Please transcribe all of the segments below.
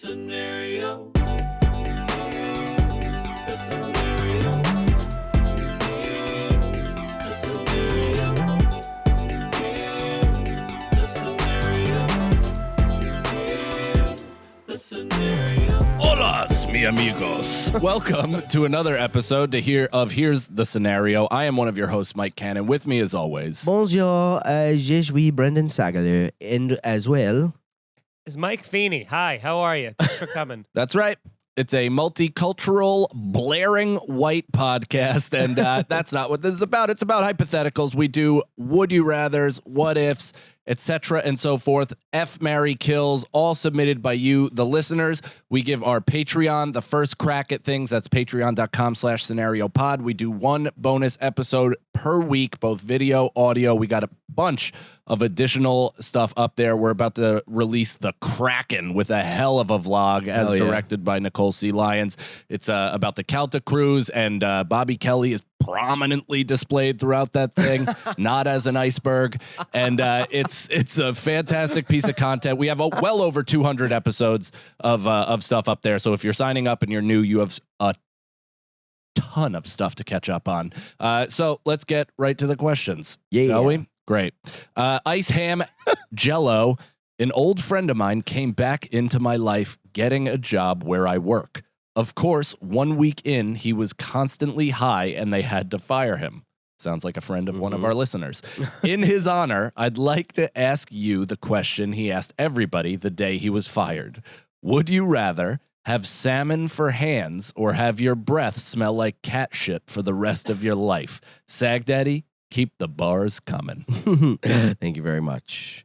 scenario. The scenario. The scenario. The scenario. The scenario. Hola, mi amigos. Welcome to another episode of Here's the Scenario. I am one of your hosts, Mike Cannon. With me, as always, Bonjour, je suis Brendan Sagaler, and as well. Is Mike Feeney. Hi, how are you? Thanks for coming. That's right. It's a multicultural, blaring white podcast, and that's not what this is about. It's about hypotheticals. We do would you rathers, what ifs, etc., and so forth. F, marry, kills, all submitted by you, the listeners. We give our Patreon the first crack at things. That's patreon.com/scenariopod. We do one bonus episode per week, both video, audio. We got a bunch of additional stuff up there. We're about to release The Kraken with a hell of a vlog as directed by Nicole C. Lyons. It's about the Calta cruise, and Bobby Kelly is prominently displayed throughout that thing, not as an iceberg. And it's a fantastic piece of content. We have well over 200 episodes of stuff up there. So if you're signing up and you're new, you have a ton of stuff to catch up on. So let's get right to the questions. Shall we? Great. Ice Ham Jello, an old friend of mine, came back into my life getting a job where I work. Of course, 1 week in, he was constantly high and they had to fire him. Sounds like a friend of one of our listeners. In his honor, I'd like to ask you the question he asked everybody the day he was fired. Would you rather have salmon for hands or have your breath smell like cat shit for the rest of your life? Sag Daddy, keep the bars coming. Thank you very much.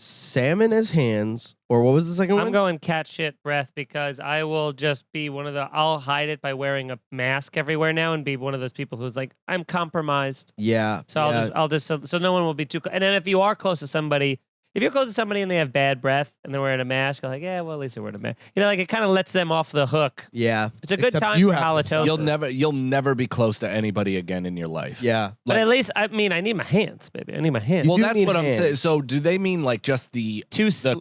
Salmon as hands, or what was the second one? I'm going cat shit breath because I will just be I'll hide it by wearing a mask everywhere now and be one of those people who's like, I'm compromised. Yeah. So I'll just, so no one will be too, and then if you are close to somebody, if you're close to somebody and they have bad breath and they're wearing a mask, you're like, yeah, well, at least they're wearing a mask. You know, like it kind of lets them off the hook. Yeah. It's a good Except time you for have to halitosis. You'll never be close to anybody again in your life. Yeah. But at least, I mean, I need my hands, baby. I need my hands. Well, do that's need what I'm hands. saying. So do they mean like just the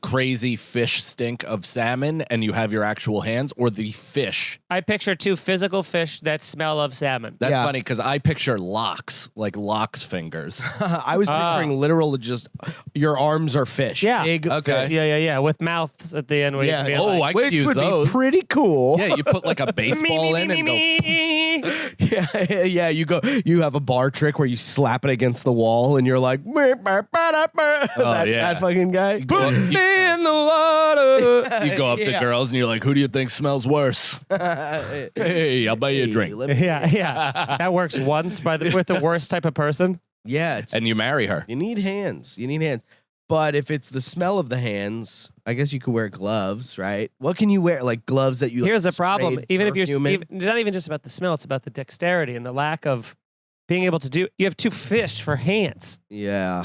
crazy fish stink of salmon and you have your actual hands, or the fish? I picture two physical fish that smell of salmon. That's funny because I picture locks, like locks fingers. I was picturing literal just your arms are fish. Yeah. Big Okay. fish. Yeah, with mouths at the end. Where Yeah. you can be Oh, like, I could Which use would those. be pretty cool. Yeah, you put like a baseball in and go. Yeah, you have a bar trick where you slap it against the wall and you're like, that fucking guy. Put me in the water. You go up to girls and you're like, who do you think smells worse? Hey, I'll buy you a drink. Yeah. That works once with the worst type of person. Yeah, And you marry her. you need hands. But if it's the smell of the hands, I guess you could wear gloves, right? What can you wear? Like gloves that you. Here's the sprayed problem. Even if perfume in? it's not even just about the smell, it's about the dexterity and the lack of being able to do. You have two fish for hands. Yeah.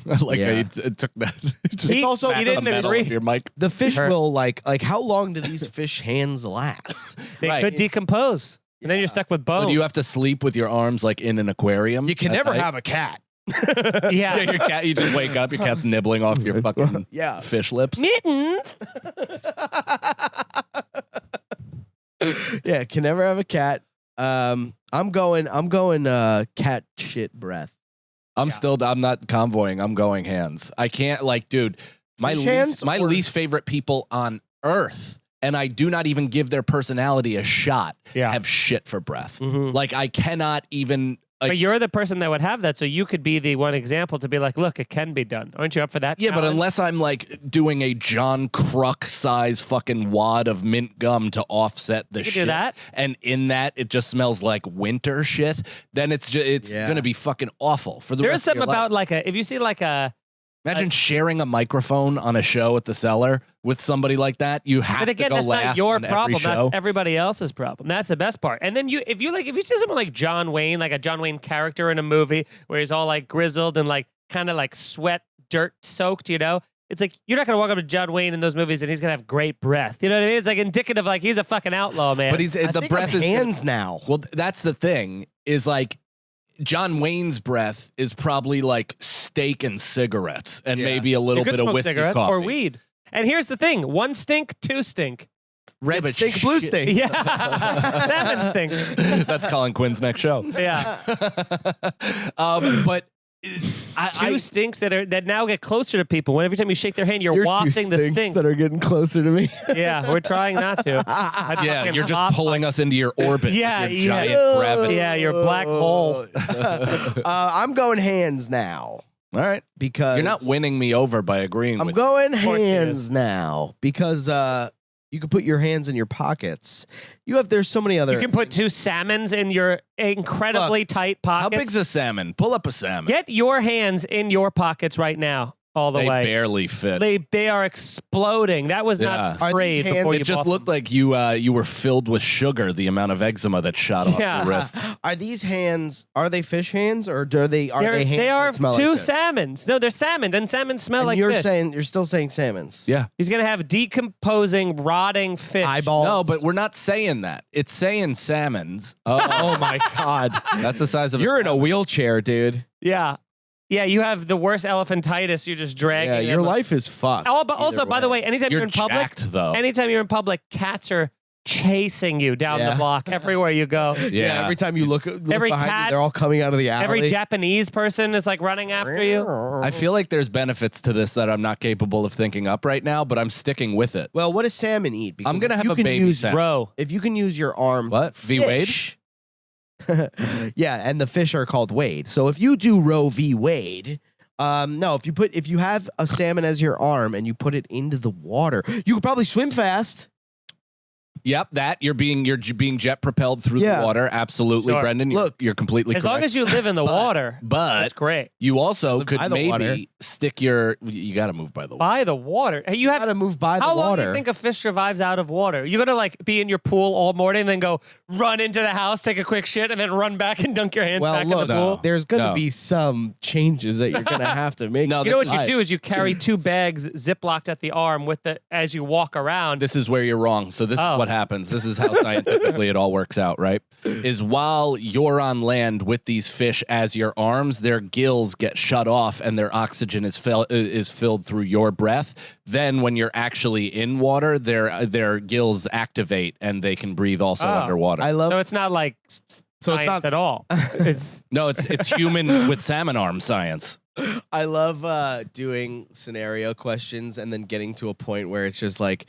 I like how Yeah. you took that. He also smacked didn't the metal agree. of your mic. The fish Hurt. will like how long do these fish hands last? They Right. could decompose, and then you're stuck with So bone. do you have to sleep with your arms like in an aquarium? You can at never night? have a cat. Yeah, yeah. your cat. You just wake up. Your cat's nibbling off your fucking Yeah. fish lips. Mittens. Yeah, can never have a cat. I'm going cat shit breath. I'm not convoying. I'm going hands. I can't dude, Fish hands my or- least favorite people on earth, and I do not even give their personality a shot, Yeah. have shit for breath. Mhm. Like I cannot even. But you're the person that would have that, so you could be the one example to be like, look, it can be done. Aren't you up for that? Yeah, but challenge? unless I'm like doing a John Kruk size fucking wad of mint gum to offset the You could shit, do that. and in that it just smells like winter shit, then it's Yeah. gonna be fucking awful for the There's rest of something your life. about if you see Imagine sharing a microphone on a show at the Cellar with somebody like that. You have but again, to go that's last not your on every problem. show. That's everybody else's problem. That's the best part. And then if you see someone like John Wayne, like a John Wayne character in a movie where he's all like grizzled and like kind of like sweat, dirt soaked, you know, it's like you're not gonna walk up to John Wayne in those movies and he's gonna have great breath. You know what I mean? It's like indicative, like he's a fucking outlaw, man. But he's I the think breath of is hands now. Well, that's the thing. Is like John Wayne's breath is probably like steak and cigarettes and Yeah. maybe a little you could bit of smoke whiskey cigarettes coffee or weed. And here's the thing: one stink, two stink. Red but stink, blue shit. stink. Yeah, salmon stink. That's Colin Quinn's next show. Yeah, But two stinks that now get closer to people. When every time you shake their hand, you're You're wafting two the stinks stink. that are getting closer to me. Yeah, we're trying not to. yeah, you're just pulling us into your orbit. Yeah, with your yeah. giant gravity. Yeah, your black hole. I'm going hands now All right. because You're not winning me over by agreeing I'm with going course he hands is. now because you can put your hands in your pockets. There's so many other. You can put two salmons in your incredibly tight How pockets. big's a salmon? Pull up a salmon. Get your hands in your pockets right now, all the They way. barely fit. They are exploding. That was Yeah. not Are sprayed these hands- before you it just bought looked them. like you were filled with sugar, the amount of eczema that shot off Yeah. your wrist. Are these hands? Are they fish hands or are they hands? They are that smell two like fish? salmons. No, they're salmon. And salmon smell And like you're fish. still saying salmons. Yeah. He's gonna have decomposing, rotting fish. Eyeballs. No, but we're not saying that. It's saying salmons. Oh my god, That's the size of you're in a salmon. wheelchair, dude. Yeah, yeah. You have the worst elephantitis. You're just dragging. Yeah, your them. life is fucked. Oh, but also, either by the way. way, anytime You're you're in public, jacked, though. anytime you're in public, cats are chasing you down Yeah. the block everywhere you go. Yeah. Every time you look Every behind cat- you, they're all coming out of the alley. Every Japanese person is like running after you. I feel like there's benefits to this that I'm not capable of thinking up right now, but I'm sticking with it. Well, what does salmon eat? Because I'm gonna if have you a can baby use, salmon. Bro, If you can use your arm, What? to V. Wade? fish- yeah, and the fish are called Wade. So if you do Roe v. Wade, no, if you have a salmon as your arm and you put it into the water, you could probably swim fast. Yep, that you're being jet propelled through Yeah. the water. Absolutely, Sure. Brendan. You're completely as correct. long as you live in the water, but that's great. you also Live could by the maybe water. stick your. You got to move by the water. By the water. Hey, you You have gotta move by the how long water. do you think a fish survives out of water? You gotta like be in your pool all morning, and then go run into the house, take a quick shit, and then run back and dunk your hands well, back look, in the pool. there's gonna No. be some changes that you're gonna have to make. No, You know this what you is- do is you carry two bags ziplocked at the arm with the as you walk around. This is where you're wrong. So this Oh. is what happens. This is how scientifically it all works out, right? Is while you're on land with these fish as your arms, their gills get shut off and their oxygen is filled through your breath. Then when you're actually in water, their gills activate and they can breathe also Oh. underwater. I love. So it's not like So it's science not. at all. It's No, it's human with salmon arm science. I love doing scenario questions and then getting to a point where it's just like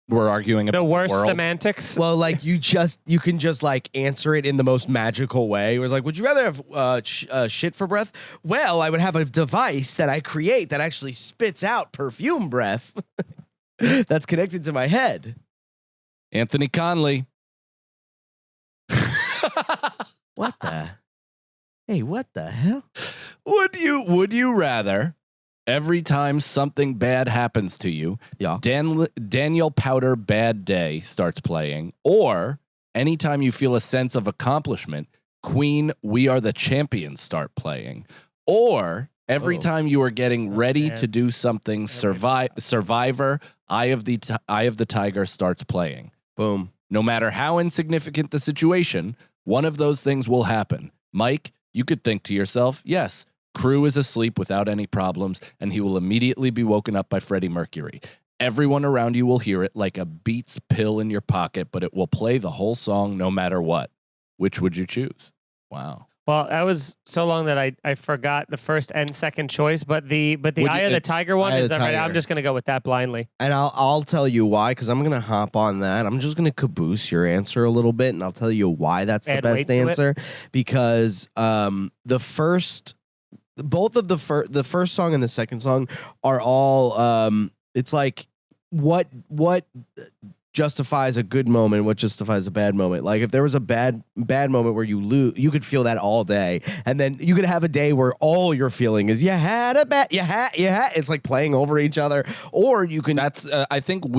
We're arguing about the worst world. semantics. well, like you can just like answer it in the most magical way. It was like, would you rather have shit for breath? Well, I would have a device that I create that actually spits out perfume breath that's connected to my head. Anthony Conley. What the? Hey, what the hell? Would you rather every time something bad happens to you, Yeah. Daniel Powder Bad Day starts playing, or anytime you feel a sense of accomplishment, Queen We Are the Champions start playing, or every Oh. time you are getting ready man. to do something, Survivor Eye of the Tiger starts playing. Boom. No matter how insignificant the situation, one of those things will happen. Mike, you could think to yourself, yes, Crew is asleep without any problems, and he will immediately be woken up by Freddie Mercury. Everyone around you will hear it like a Beats pill in your pocket, but it will play the whole song no matter what. Which would you choose? Wow. Well, that was so long that I forgot the first and second choice, but the Would Eye you- of the Tiger one Eye of is the that right? Tiger. I'm just gonna go with that blindly. And I'll tell you why, because I'm gonna hop on that. I'm just gonna caboose your answer a little bit, and I'll tell you why that's the Add best weight to it. answer. Because both of the first song and the second song are all it's like what justifies a good moment, what justifies a bad moment. Like if there was a bad moment where you lose, you could feel that all day, and then you could have a day where all you're feeling is you had. It's like playing over each other, or you can. That's, I think at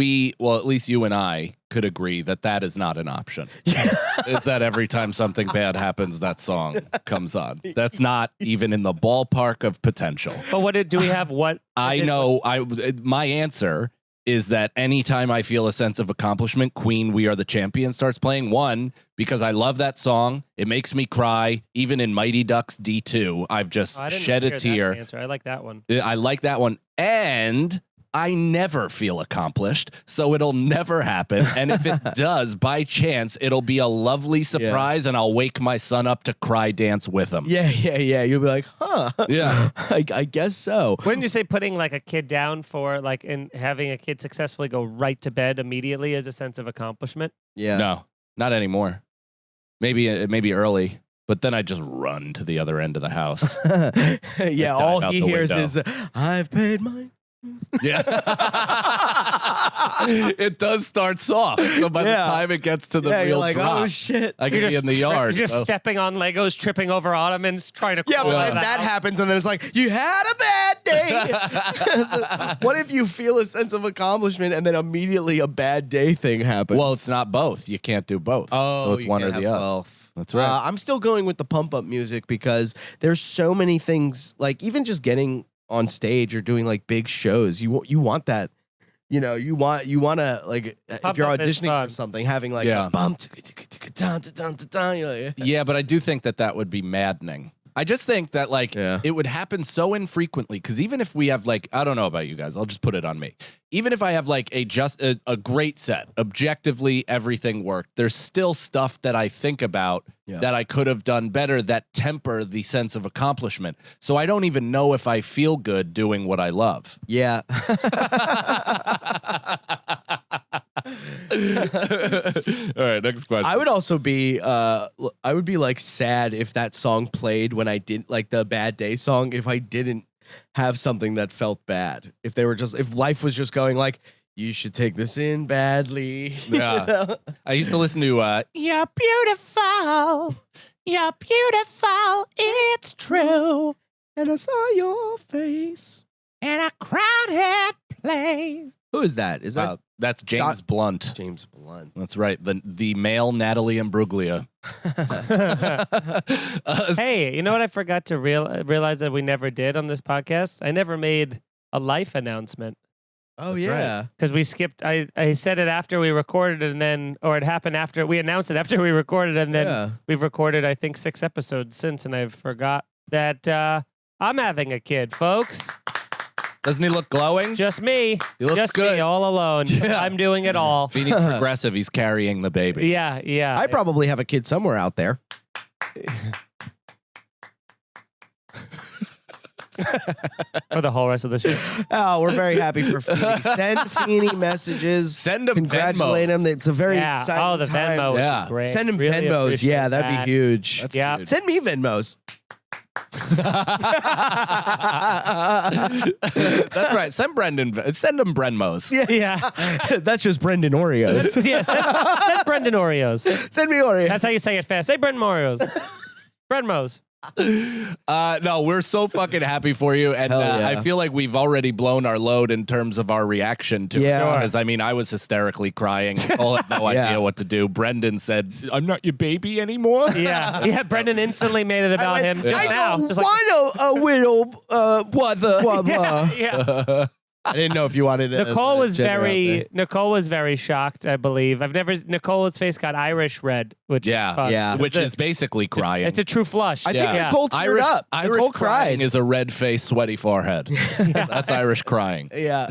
least you and I could agree that is not an option. It's that every time something bad happens, that song comes on. That's not even in the ballpark of potential. But do we have? What I know. My answer is that anytime I feel a sense of accomplishment, Queen We Are the Champions starts playing. One, because I love that song. It makes me cry. Even in Mighty Ducks D2, I've just I didn't shed hear a that tear. answer. I like that one. I like that one. And I never feel accomplished, so it'll never happen. And if it does, by chance, it'll be a lovely surprise, and I'll wake my son up to cry dance with him. Yeah. You'll be like, huh? Yeah. I guess so. Wouldn't you say putting like a kid down for like and having a kid successfully go right to bed immediately is a sense of accomplishment? Yeah. No, not anymore. Maybe early, but then I just run to the other end of the house. Yeah. dive All out he the hears window. is, I've paid mine. Yeah. It does start soft. So by the Yeah. time it gets to the Yeah, real you're like, drop, oh shit. I can be in the yard. You're just stepping on Legos, tripping over ottomans, trying to. Yeah, but crawl then out. that happens, and then it's like, you had a bad day. What if you feel a sense of accomplishment and then immediately a bad day thing happens? Well, it's not both. You can't do both. So it's you one or can't the have other. both. That's right. I'm still going with the pump up music because there's so many things, like even just getting on stage or doing like big shows. You want that. You know, you want to like if Pump you're up is auditioning fun. for something, having like Yeah. a bump, you're like, Yeah, but I do think that would be maddening. I just think that like Yeah. it would happen so infrequently because even if we have like, I don't know about you guys, I'll just put it on me. Even if I have like a great set, objectively everything worked, there's still stuff that I think about that I could have done better that temper the sense of accomplishment. So I don't even know if I feel good doing what I love. yeah. All right, next question. I would also be I would be like sad if that song played when I didn't like the bad day song if I didn't have something that felt bad. If life was just going like, you should take this in badly. Yeah. You know? I used to listen to You're beautiful. You're beautiful. It's true. And I saw your face. In a crowded place. Who is that? Is that That's James Blunt. James Blunt? That's right. The male Natalie Imbruglia. Hey, you know what I forgot to realize that we never did on this podcast? I never made a life announcement Oh That's yeah. because we skipped. I said it after we recorded, and then, or it happened after we announced it after we recorded, and then Yeah. we've recorded I think 6 episodes since, and I forgot that I'm having a kid, folks. Doesn't he look glowing? Just me. He looks Just good. me, all alone. Yeah. I'm doing it all. Feeney's progressive. He's carrying the baby. Yeah. I probably have a kid somewhere out there. For the whole rest of the show. Oh, we're very happy for Feeney. Send Feeney messages. Send him Congratulate him. Venmos. It's a very Yeah. exciting Oh, the time. Venmo would Yeah. be great. Send him Really Venmos. appreciate Yeah, that'd that. be huge. That's Yeah. huge. Send me Venmos. That's right. Send Brendan. Send him Brenmos. Yeah. That's just Brendan Oreos. Yeah, send Brendan Oreos. Send me Oreos. That's how you say it fast. Say Brendan Oreos. Brenmos. No, we're so fucking happy for you, and Hell yeah. I feel like we've already blown our load in terms of our reaction to Yeah. it. Sure. Because I mean, I was hysterically crying. Nicole had no Yeah. idea what to do. Brendan said, "I'm not your baby anymore." Yeah. Brendan instantly made it about him just I now. don't Just like, want a widow brother. yeah. I didn't know if you wanted to. Nicole was very shocked, I believe. Nicole's face got Irish red, which is Yeah, fun. yeah. which is basically crying. It's a true flush. I think Yeah. Nicole teared up. Irish Nicole crying cried. is a red face, sweaty forehead. That's Irish crying. Yeah.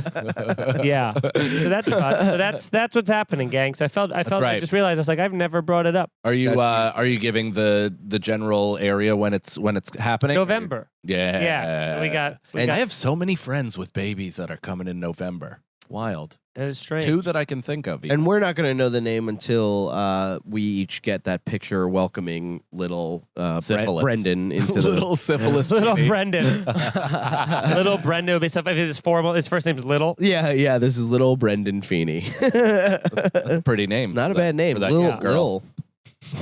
Yeah. So that's fun. So that's what's happening, gang. So I felt I right. just realized I was like, I've never brought it up. Are you giving the general area when it's happening? November. Yeah. Yeah. So we got And I have so many friends with babies that are coming in November. Wild. it is strange. 2 that I can think of. And we're not going to know the name until we each get that picture welcoming little Syphilis. Brendan into little syphilis. Little baby. Brendan. Little Brendan would be stuff if his first name's Little. Yeah. This is little Brendan Feeney. That's a pretty name. Not a for that- bad name. for that Little young girl.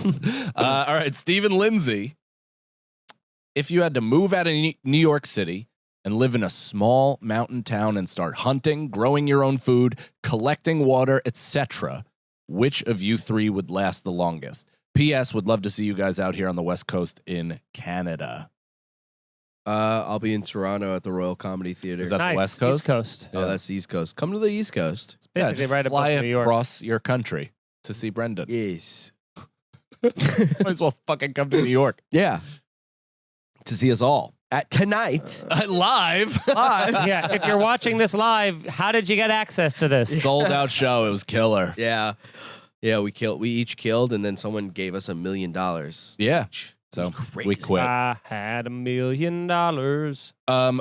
Lil. All right, Stephen Lindsay. If you had to move out of New York City and live in a small mountain town and start hunting, growing your own food, collecting water, etc., which of you 3 would last the longest? P.S. Would love to see you guys out here on the West Coast in Canada. I'll be in Toronto at the Royal Comedy Theater. Is that Nice. the West Coast? East Coast. Oh, that's the East Coast. Come to the East Coast. Basically just right fly above New York. across your country to see Brendan. Yes. Might as well fucking come to New York. Yeah. To see us all. At tonight, Live. Yeah, if you're watching this live, how did you get access to this? Sold out show. It was killer. yeah, we each killed, and then someone gave us $1 million. Yeah. So crazy. we quit. I had $1 million.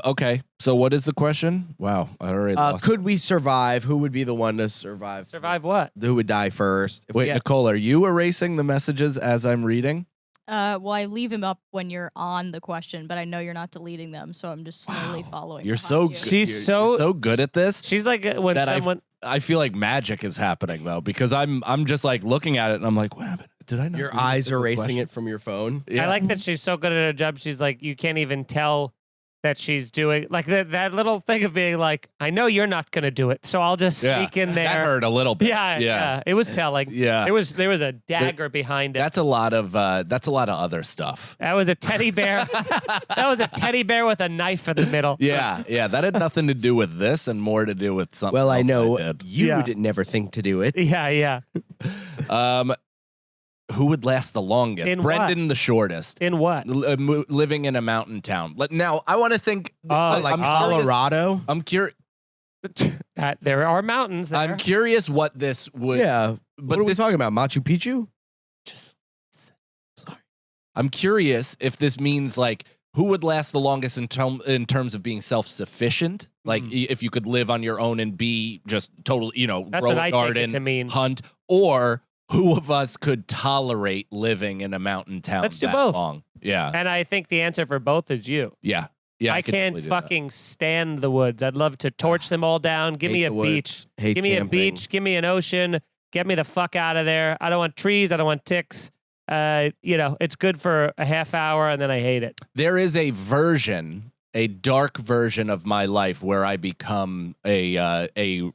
Okay. So what is the question? Wow. I already lost. Could we survive? Who would be the one to survive? Survive what? Who would die first? If Wait, we had- Nicole, are you erasing the messages as I'm reading? Well, I leave him up when you're on the question, but I know you're not deleting them, so I'm just slowly following. You're behind so you. good. She's You're so- so good at this. She's like when That someone. I feel like magic is happening though, because I'm just like looking at it and I'm like, what happened? Did I not? Your read eyes the erasing question? it from your phone. Yeah. I like that she's so good at her job. She's like, you can't even tell that she's doing like that little thing of being like, I know you're not gonna do it, so I'll just sneak in there. That hurt a little bit. Yeah. It was telling. Yeah. There was a dagger behind it. That's a lot of other stuff. That was a teddy bear. That was a teddy bear with a knife in the middle. Yeah, that had nothing to do with this and more to do with something. Well, I else know did. you Yeah. would never think to do it. Yeah. Who would last the longest? In Brendan the shortest. In what? Living in a mountain town. Now, I want to think. Like I'm curious- Colorado. I'm curious. That there are mountains there. I'm curious what this would. Yeah. but What are we this. talking about? Machu Picchu? Sorry. I'm curious if this means like who would last the longest in terms of being self-sufficient. Like if you could live on your own and be just totally, That's grow what a I take it garden, to mean. hunt, or who of us could tolerate living in a mountain town Let's do that both. long? Yeah. And I think the answer for both is you. Yeah. I could can't totally do that. fucking stand the woods. I'd love to torch them all down. Give Hate me a the woods. beach. Hate Give me a camping. beach. Give me an ocean. Get me the fuck out of there. I don't want trees. I don't want ticks. It's good for a half hour and then I hate it. There is a dark version of my life where I become a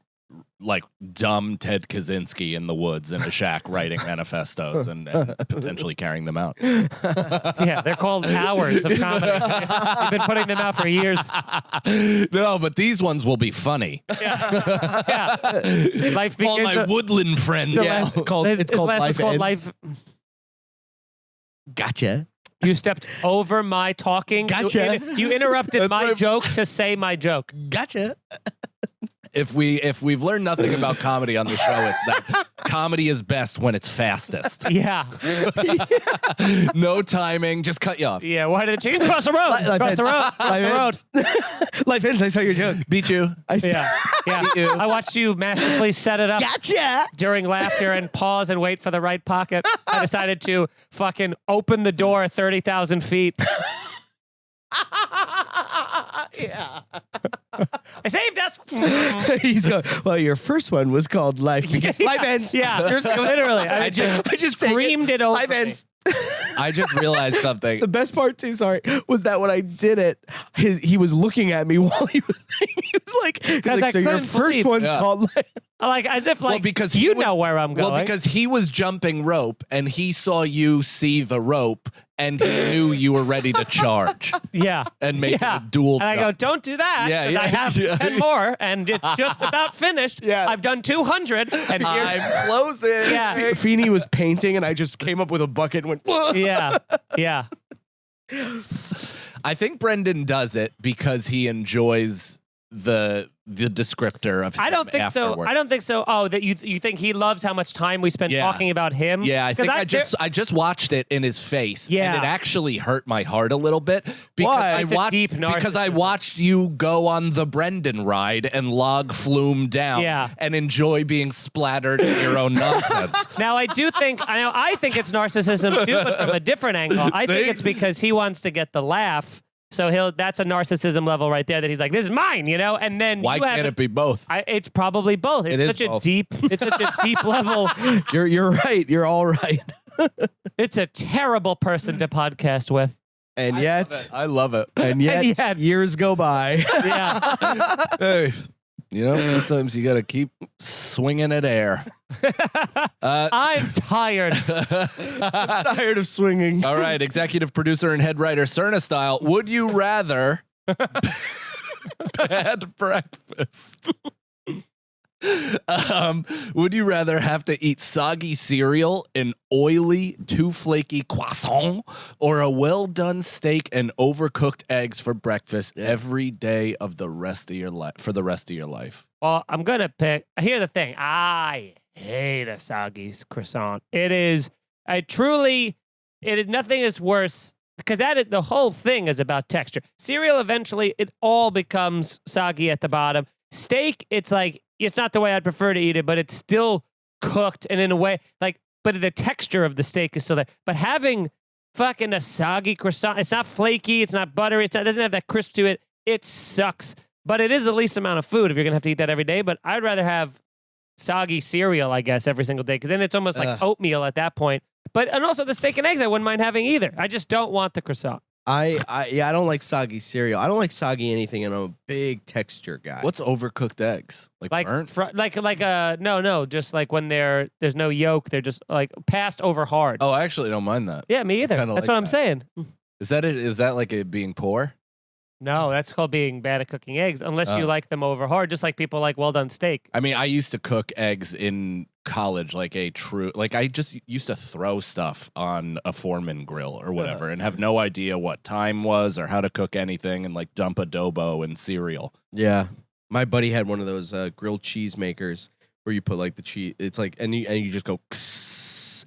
like dumb Ted Kaczynski in the woods in a shack writing manifestos and potentially carrying them out. Yeah, they're called hours of comedy. You've been putting them out for years. No, but these ones will be funny. Yeah. Life All begins. my woodland friends. Yeah. It's called Life Ends. Life. Gotcha. You stepped over my talking. Gotcha. You interrupted my joke to say my joke. Gotcha. If we've learned nothing about comedy on the show, it's that comedy is best when it's fastest. Yeah. No timing, just cut you off. Yeah. Why did the chicken cross the road? Cross the road. Cross the road. Life Ends. I saw your joke. Beat you. Yeah. I watched you masterfully set it up Gotcha. during laughter and pause and wait for the right pocket. I decided to fucking open the door 30,000 feet. Yeah. I saved us. He's going, well, your first one was called Life Begins. Life Ends. Yeah, Yours- literally. I just take screamed it over. Life me. Ends. I just realized something. The best part too, sorry, was that when I did it, he was looking at me while he was like, Because I so your couldn't first believe- one's Yeah. called Life. Like as if like because you he was- know where I'm going. Well, because he was jumping rope and he saw you see the rope and he knew you were ready to charge yeah. and make Yeah. a dual. And I go, jump. don't do that. Yeah, 'cause yeah, I have yeah. 10 more, and it's just about finished. Yeah. I've done 200, and here, I'm closing. yeah, Feeney was painting, and I just came up with a bucket and went, "Whoa." yeah. I think Brendan does it because he enjoys the descriptor of him I don't think so. afterwards. I don't think so. Oh, that you think he loves how much time we spent Yeah. talking about him? Yeah, I 'Cause think I just watched it in his face, Yeah. and it actually hurt my heart a little bit because Why? It's a deep because I narcissism. watched you go on the Brendan ride and log flume down, Yeah. and enjoy being splattered in your own nonsense. Now I think it's narcissism too, but from a different angle. I think it's because he wants to get the laugh. So that's a narcissism level right there that he's like, this is mine, and then Why you can't have it be both? it's probably both. It's is such both. it's such a deep level. You're right. You're all right. It's a terrible person to podcast with. And yet, I love it. and yet, And yet- years go by. Yeah. Hey, sometimes you got to keep swinging at air. I'm tired. Tired of swinging. All right, executive producer and head writer Cerna style. Would you rather bad breakfast Would you rather have to eat soggy cereal, an oily, too flaky croissant, or a well-done steak and overcooked eggs for breakfast every day of the rest of your life for the rest of your life? Well, I'm gonna pick. Here's the thing. I hate a soggy croissant. It is. Nothing is worse because the whole thing is about texture. Cereal, eventually, it all becomes soggy at the bottom. Steak, it's like it's not the way I'd prefer to eat it, but it's still cooked and in a way but the texture of the steak is still there. But having fucking a soggy croissant, it's not flaky, it's not buttery, it doesn't have that crisp to it. It sucks. But it is the least amount of food if you're gonna have to eat that every day. But I'd rather have soggy cereal, I guess, every single day because then it's almost like oatmeal at that point. And also the steak and eggs I wouldn't mind having either. I just don't want the croissant. I don't like soggy cereal. I don't like soggy anything, and I'm a big texture guy. What's overcooked eggs? Like burnt? No, just like when there's no yolk, they're just like passed over hard. Oh, I actually don't mind that. Yeah, me either. Kinda That's like what I'm that. saying. Is that like it being poor? No, that's called being bad at cooking eggs, unless you like them over hard, just like people like well done steak. I mean, I used to cook eggs in college like I just used to throw stuff on a Foreman grill or whatever and have no idea what time was or how to cook anything and like dump adobo in cereal. Yeah, my buddy had one of those grilled cheese makers where you put like the cheese. It's like and you just go.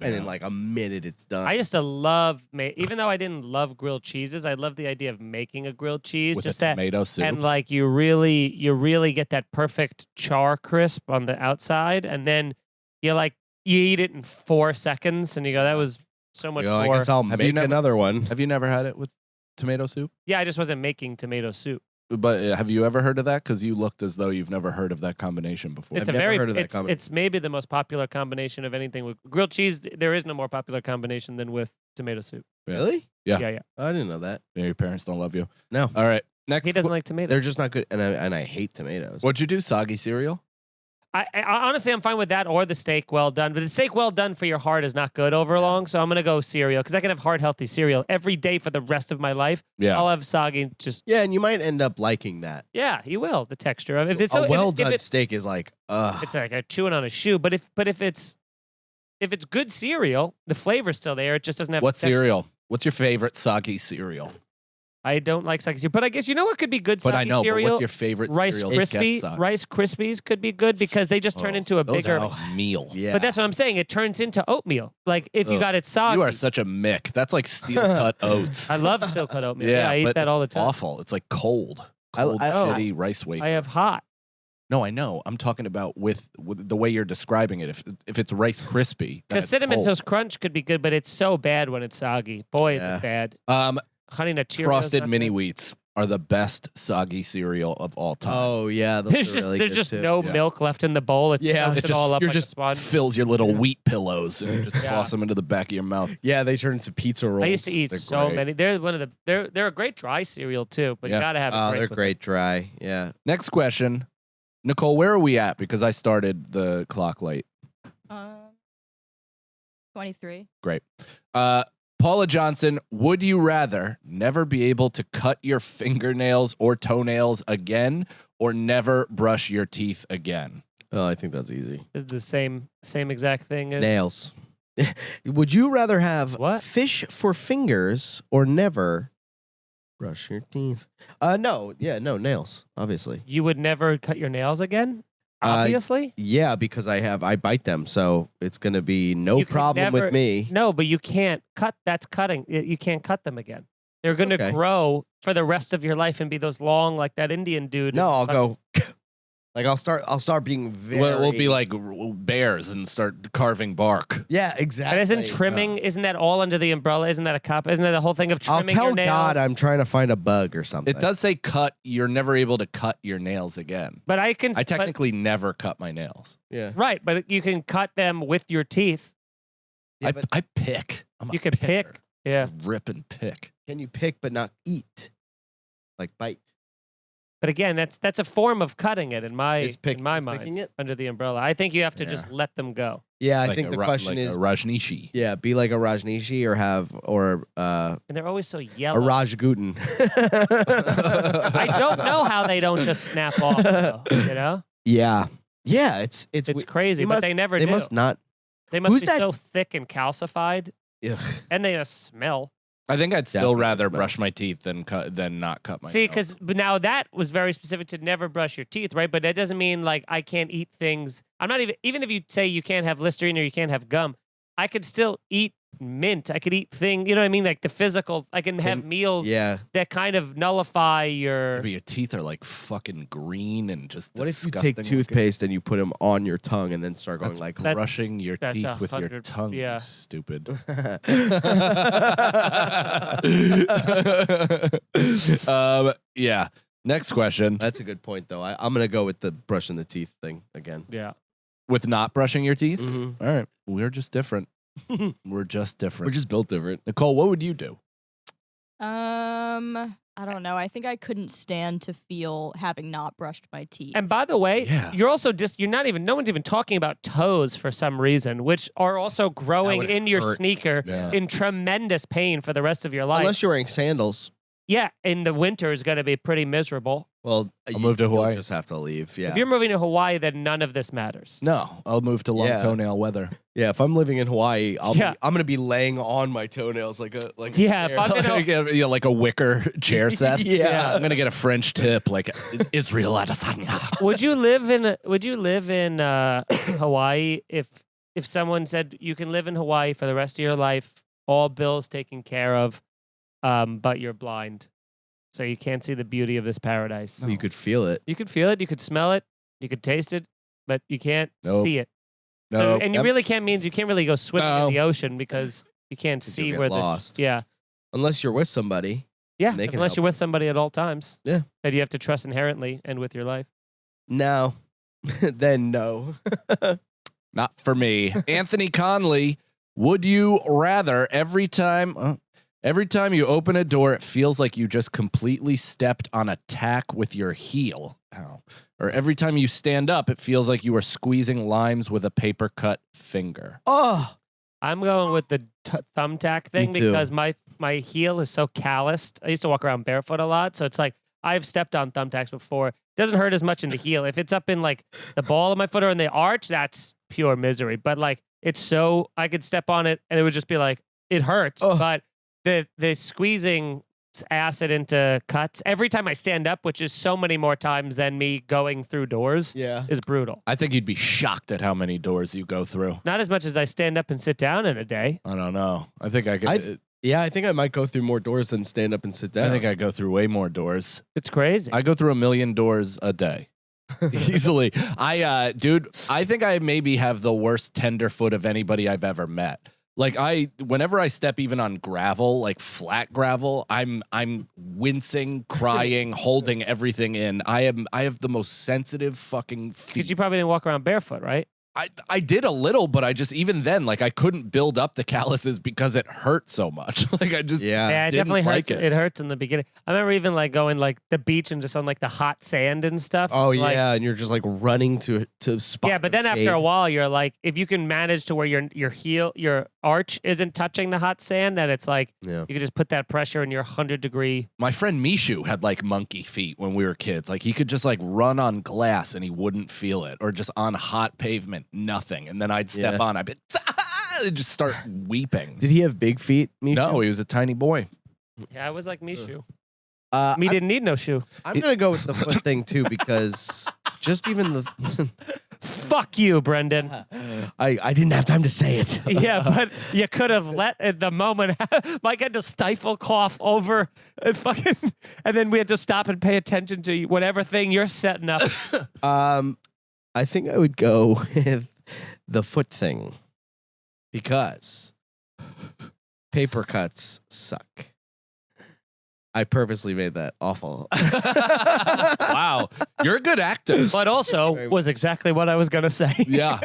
And in like a minute, it's done. I used to love, even though I didn't love grilled cheeses, I love the idea of making a grilled cheese With just a tomato soup. and like you really get that perfect char crisp on the outside, and then you eat it in 4 seconds, and you go, that was so much I more. guess I'll Have make you never- another one. Have you never had it with tomato soup? Yeah, I just wasn't making tomato soup. But have you ever heard of that? Because you looked as though you've never heard of that combination before. It's I've a never very heard of that it's, combination. it's maybe the most popular combination of anything with grilled cheese. There is no more popular combination than with tomato soup. Really? Yeah. Yeah. I didn't know that. Yeah, your parents don't love you. No, All right. Next. He doesn't like tomatoes. they're just not good, and I hate tomatoes. What'd you do? Soggy cereal? I honestly, I'm fine with that or the steak well done. But the steak well done for your heart is not good over long. So I'm going to go cereal because I can have heart healthy cereal every day for the rest of my life. Yeah. I'll have soggy just, Yeah, and you might end up liking that. yeah, you will. The texture of it. If it's A if well if done it- steak is like, it's like a chewing on a shoe. But if it's good cereal, the flavor's still there. It just doesn't have What the texture. cereal? What's your favorite soggy cereal? I don't like soggy cereal. But I guess you know what could be good But soggy I know. But cereal? what's your favorite Rice cereal? that gets Krispie, soggy? Rice Krispies could be good because they just turn into a Those bigger. are meal. yeah. But that's what I'm saying. It turns into oatmeal. Like if you Ugh. got it soggy. You are such a mick. That's like steel cut oats. I love steel cut oatmeal. Yeah, I eat but that all the it's time. Awful. It's like cold, I- shitty rice wafer. I have hot. No, I know. I'm talking about with the way you're describing it. If it's Rice Krispie, then Because it's cinnamon cold. toast crunch could be good, but it's so bad when it's soggy. Boy, is Yeah. it bad. Honey Nut Cheerios. Frosted not Mini good. Wheats are the best soggy cereal of all time. Oh yeah, those There's are just really there's good just too. no Yeah. milk left in the bowl. It's Yeah, soaks it's it all up you're like just a sponge. fills your little wheat pillows and you just Yeah. toss them into the back of your mouth. Yeah, they turn into pizza rolls. I used to eat They're so great. many. They're one of the they're a great dry cereal too, but Yeah. you gotta have a Oh, drink they're with great dry. Yeah. Next question, Nicole. Where are we at? Because I started the clock late. 23. Great. Paula Johnson, would you rather never be able to cut your fingernails or toenails again or never brush your teeth again? Oh, I think that's easy. it. Is the same exact thing as Nails. Would you rather have What? fish for fingers or never brush your teeth? No. Yeah, no, nails, obviously. You would never cut your nails again? Obviously. Yeah, because I bite them, so it's going to be no You could problem never- with me. No, but you can't cut. That's cutting. You can't cut them again. They're going to okay. grow for the rest of your life and be those long, like that Indian dude. No, I'll go like I'll start being very We'll be like bears and start carving bark. Yeah, exactly. But isn't trimming? Isn't that all under the umbrella? Isn't that a cop? Isn't that the whole thing of I'll trimming tell your nails? God I'm trying to find a bug or something. It does say cut. You're never able to cut your nails again. But I can. I technically never cut my nails. Yeah. right, but you can cut them with your teeth. Yeah, but I pick. I'm a You can picker. pick. Yeah, Rip and pick. can you pick but not eat? Like bite. but again, that's a form of cutting it in my Is picking mind it? under the umbrella. I think you have to Yeah. just let them go. Yeah, I Like think a the Ra- question like is a Rajneeshi. yeah, be like a Rajneeshi or And they're always so a yellow. Rajgooten. I don't know how they don't just snap off, though, you know? Yeah. Yeah, it's It's we- crazy, they but must- they never They do. must not. They must Who's be that- so thick and calcified, Ugh. and they just smell. I think I'd still Definitely rather smell. brush my teeth than not cut my See, nails. but now that was very specific to never brush your teeth, right? But that doesn't mean like I can't eat things. I'm not even if you say you can't have Listerine or you can't have gum, I could still eat mint. I could eat thing. You know what I mean? Like the physical. I can have meals Yeah. that kind of nullify your. Maybe your teeth are like fucking green and just What if you disgusting take looking. to your tongue and then start going That's like, That's- brushing your that's teeth with your 100 tongue, yeah. you stupid. Yeah. Next question. That's a good point, though. I'm gonna go with the brushing the teeth thing again. Yeah. With not brushing your teeth? Mm-hmm. All right. We're just different. We're just different. We're just built different. Nicole, what would you do? I don't know. I think I couldn't stand to feel having not brushed my teeth. And by the way, Yeah. you're also you're not even. No one's even talking about toes for some reason, which are also growing would in your hurt. sneaker Yeah. in tremendous pain for the rest of your life. Unless you're wearing sandals. Yeah, in the winter is going to be pretty miserable. Well, I'll move to Hawaii. You'll just have to leave. Yeah. If you're moving to Hawaii, then none of this matters. No, I'll move to long Yeah. toenail weather. Yeah, if I'm living in Hawaii, Yeah. I'm gonna be laying on my toenails like a Yeah, a if I'm chair. gonna- Like, like a wicker chair set. Yeah. I'm gonna get a French tip, like Israel Adesanya. Would you live in Hawaii if someone said you can live in Hawaii for the rest of your life, all bills taken care of, but you're blind, so you can't see the beauty of this paradise? So you could feel it. You could feel it, you could smell it, you could taste it, but you can't Nope. see it. No, So, and you really can't means you can't really go swimming No. in the ocean because you can't 'Cause see you'll get where lost. Yeah, Unless you're with somebody. yeah. They can Unless help you're with you. somebody at all times. Yeah. That you have to trust inherently and with your life. No. Then no. not for me. Anthony Conley, would you rather every time you open a door, it feels like you just completely stepped on a tack with your heel? Ow. Or every time you stand up, it feels like you are squeezing limes with a paper cut finger. Oh. I'm going with the thumbtack thing too. because my heel is so calloused. I used to walk around barefoot a lot, so it's like I've stepped on thumbtacks before. It doesn't hurt as much in the heel. If it's up in like the ball of my foot or in the arch, that's pure misery. But like it's so I could step on it and it would just be like it hurts. Oh. But the squeezing acid into cuts every time I stand up, which is so many more times than me going through doors, Yeah. is brutal. I think you'd be shocked at how many doors you go through. Not as much as I stand up and sit down in a day. I don't know. I think I could. Yeah, I think I might go through more doors than stand up and sit down. I think I go through way more doors. It's crazy. I go through 1 million doors a day. Easily. I think I maybe have the worst tenderfoot of anybody I've ever met. Like whenever I step even on gravel, like flat gravel, I'm wincing, crying, holding everything in. I have the most sensitive fucking feet. Because you probably didn't walk around barefoot, right? I did a little, but I just even then, like I couldn't build up the calluses because it hurt so much. Like I just Yeah. Yeah, it didn't definitely like hurts. it. It hurts in the beginning. I remember even like going like the beach and just on like the hot sand and stuff. Oh It's like- yeah, and you're just like running to spot. yeah, but then after a while, you're like, if you can manage to where your arch isn't touching the hot sand, then it's like Yeah. you can just put that pressure in your 100-degree. My friend Mishu had like monkey feet when we were kids. Like he could just like run on glass and he wouldn't feel it, or just on hot pavement, nothing. And then I'd step Yeah. on, I'd be and just start weeping. Did he have big feet? Mishu? No, he was a tiny boy. Yeah, I was like Mishu. I, Me didn't need no shoe. I'm gonna go with the foot thing too because just even the Fuck you, Brendan. I didn't have time to say it. Yeah, but you could have let at the moment. Mike had to stifle cough over and then we had to stop and pay attention to whatever thing you're setting up. I think I would go with the foot thing because paper cuts suck. I purposely made that awful. Wow, you're a good actor. But also Very was exactly what I was gonna say. Yeah.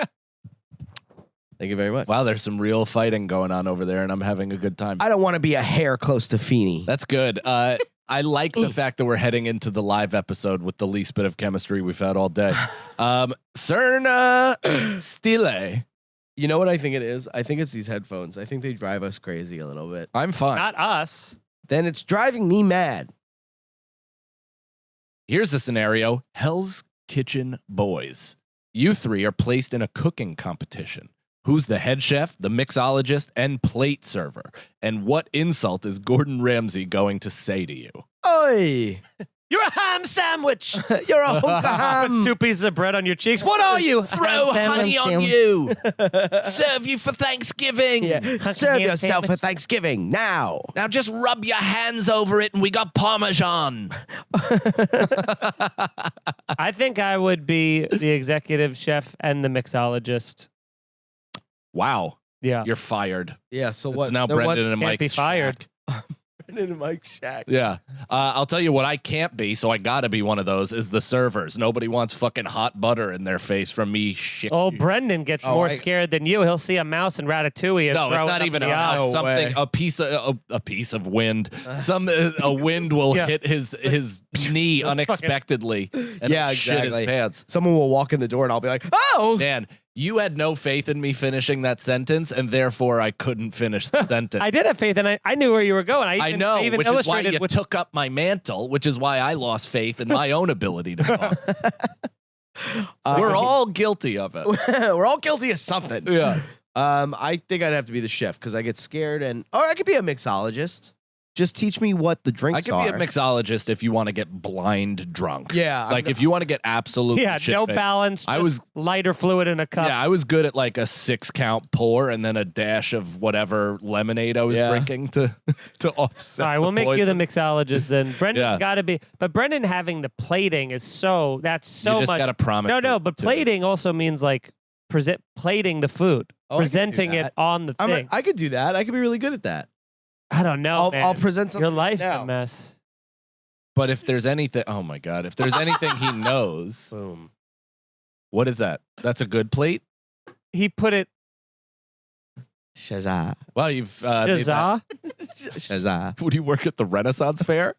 Thank you very much. Wow, there's some real fighting going on over there, and I'm having a good time. I don't want to be a hair close to Feeney. That's good. I like the fact that we're heading into the live episode with the least bit of chemistry we've had all day. Cerna Stile. You know what I think it is? I think it's these headphones. I think they drive us crazy a little bit. I'm fine. Not us. Then it's driving me mad. Here's the scenario. Hell's Kitchen boys. You three are placed in a cooking competition. Who's the head chef, the mixologist, and plate server? And what insult is Gordon Ramsay going to say to you? Oi! You're a ham sandwich. You're a hunk of ham. Put 2 pieces of bread on your cheeks. What are you? Throw honey on you. Serve you for Thanksgiving. Yeah. Serve ham yourself sandwich. for Thanksgiving now. Now just rub your hands over it and we got Parmesan. I think I would be the executive chef and the mixologist. Wow. Yeah. You're fired. Yeah. So It's what? now then Brendan and Can't Mike's be fired. shack. Brendan and Mike Shack. Yeah. I'll tell you what I can't be, so I gotta be one of those, is the servers. Nobody wants fucking hot butter in their face from me shit. Oh, Brendan gets Oh, more I- scared than you. He'll see a mouse in Ratatouille and No, throw it's it not up even in a the eye. mouse. No Something, way. a piece of wind. A wind will Yeah. hit his knee unexpectedly and Yeah, it'll shit exactly. his pants. Someone will walk in the door and I'll be like, oh. Dan, you had no faith in me finishing that sentence, and therefore I couldn't finish the sentence. I did have faith, and I knew where you were going. I I know, even which is why illustrated you with took up my mantle, which is why I lost faith in my own ability to talk. We're all guilty of it. We're all guilty of something. Yeah. I think I'd have to be the chef because I get scared, or I could be a mixologist. Just teach me what the drinks I could are. be a mixologist if you want to get blind drunk. Yeah, I'm Like not- if you want to get absolutely yeah, shit no faced. balance. I just was- lighter fluid in a cup. Yeah, I was good at like a 6-count pour and then a dash of whatever lemonade I was Yeah. drinking to offset. All right, we'll the make you the poison. mixologist then. Brendan's Yeah. got to be, but Brendan having the plating is that's so You just much. gotta promise. No, it but to- plating also means like plating the food, Oh, I could do presenting it that. on the thing. I could do that. I could be really good at that. I don't know, man. I'll present something. Your life's now. a mess. But if there's anything, oh my god, if there's anything he knows, Boom. what is that? That's a good plate. He put it. Shazah. Wow, you've made that- Shazah. Shazah. Would you work at the Renaissance Fair?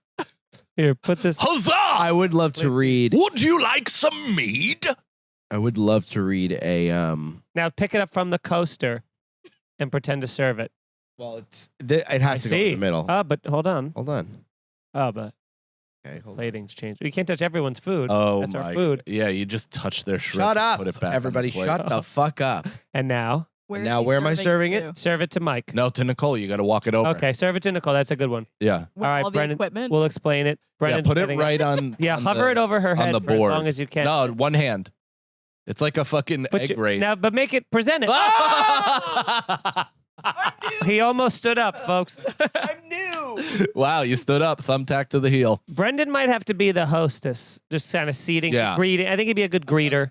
Here, put this. Huzzah! I would love to read. Would you like some mead? I would love to read a Now pick it up from the coaster, and pretend to serve it. Well, it has I to go in see. the middle. But hold on. Hold on. Oh, but Okay, hold on. plating's changed. You can't touch everyone's food. Oh That's my our food. Yeah, you just touch their shrimp. Shut and up. Put it back. on the Everybody plate. shut the fuck up. And now Where now is he where am I serving serving it? to? serve it to Mike. No, to Nicole. You got to walk it over. Okay, serve it to Nicole. That's a good one. Yeah. With All right, all the Brendan, equipment. We'll explain it. Yeah. Brandon's Put it getting right on. Yeah, on hover the- it over her head the for as board. long as you can. No, one hand. It's like a fucking Put egg your- race. Now, but make it present it. He almost stood up, folks. I'm new. Wow, you stood up, thumbtack to the heel. Brendan might have to be the hostess, just kind of seating, Yeah. greeting. I think he'd be a good greeter.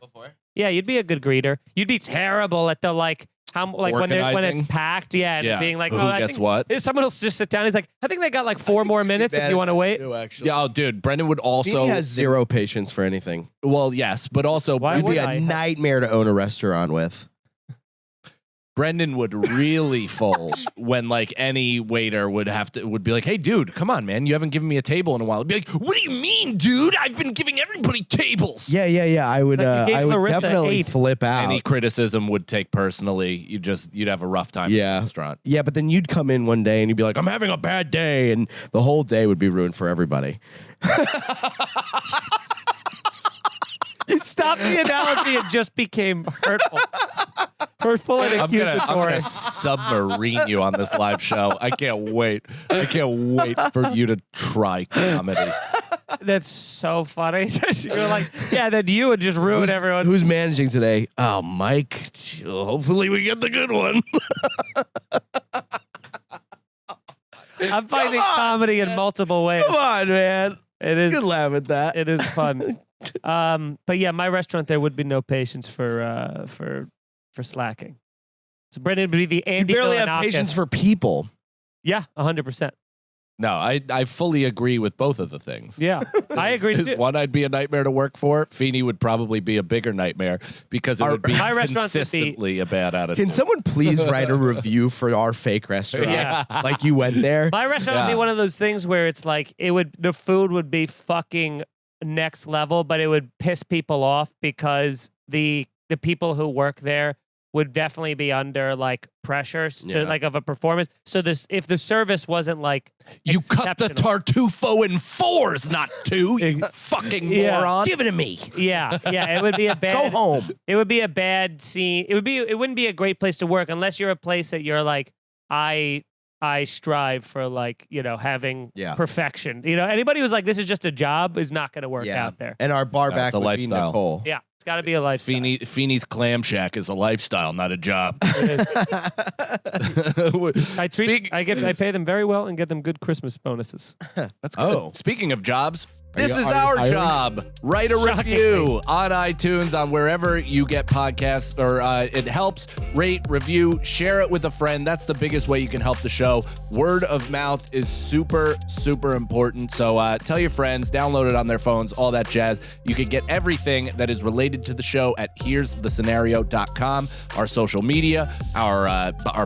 Yeah, you'd be a good greeter. You'd be terrible at the when Organizing? it's packed. Yeah, and Yeah. being like, Who I gets think what? Someone will just sit down. He's like, I think they got like 4 more minutes if you want to wait. Actually. Yeah, oh, dude, Brendan would also. Feeney has zero patience for anything. Well, yes, but also Why It'd would be a I? nightmare to own a restaurant with. Brendan would really fold when like any waiter would be like, "Hey, dude, come on, man, you haven't given me a table in a while." He'd be like, "What do you mean, dude? I've been giving everybody tables." Yeah. I would. Like you gave I would Larissa definitely 8. flip out. Any criticism would take personally. You'd have a rough time. Yeah. at the restaurant. Yeah, but then you'd come in one day and you'd be like, "I'm having a bad day," and the whole day would be ruined for everybody. You stopped the analogy. It just became hurtful. Hurtful and I'm gonna accusatory. submarine you on this live show. I can't wait. I can't wait for you to try comedy. That's so funny. You're like, yeah, then you would just ruin everyone. Who's managing today? Oh, Mike. Hopefully we get the good one. I'm finding Come on, comedy in multiple ways. Come on, man. It is. You can laugh at that. It is fun. But yeah, my restaurant there would be no patience for slacking. So Brendan would be the You Andy barely have Milonakis. patience for people. Yeah, 100%. No, I fully agree with both of the things. Yeah, I agree Is too. one I'd be a nightmare to work for. Feeney would probably be a bigger nightmare because it would be my restaurants would be- consistently a bad attitude. Can someone please write a review for our fake restaurant? Yeah. Like you went there. My restaurant would Yeah. be one of those things where it's like the food would be fucking next level, but it would piss people off because the people who work there would definitely be under like pressure to, Yeah. like of a performance. So if the service wasn't like You cut the exceptional- Tartufo in 4s, not 2. You fucking Yeah. moron. Give it to me. yeah, it would be a Go bad home. it would be a bad scene. It wouldn't be a great place to work unless you're a place that you're like I strive for like, having Yeah. perfection. Anybody who's like this is just a job is not going to work out there. And our bar No, back it's a would be lifestyle. Nicole. Yeah, it's got to be a lifestyle. Feeney's Clam Shack is a lifestyle, not a job. I pay them very well and get them good Christmas bonuses. That's good. Oh. Speaking of jobs, this you- is are you our hiring? job. Write a Shockingly. review on iTunes, on wherever you get podcasts, or it helps. Rate, review, share it with a friend. That's the biggest way you can help the show. Word of mouth is super, super important. So tell your friends, download it on their phones, all that jazz. You can get everything that is related to the show at here'sthescenario.com, our social media, our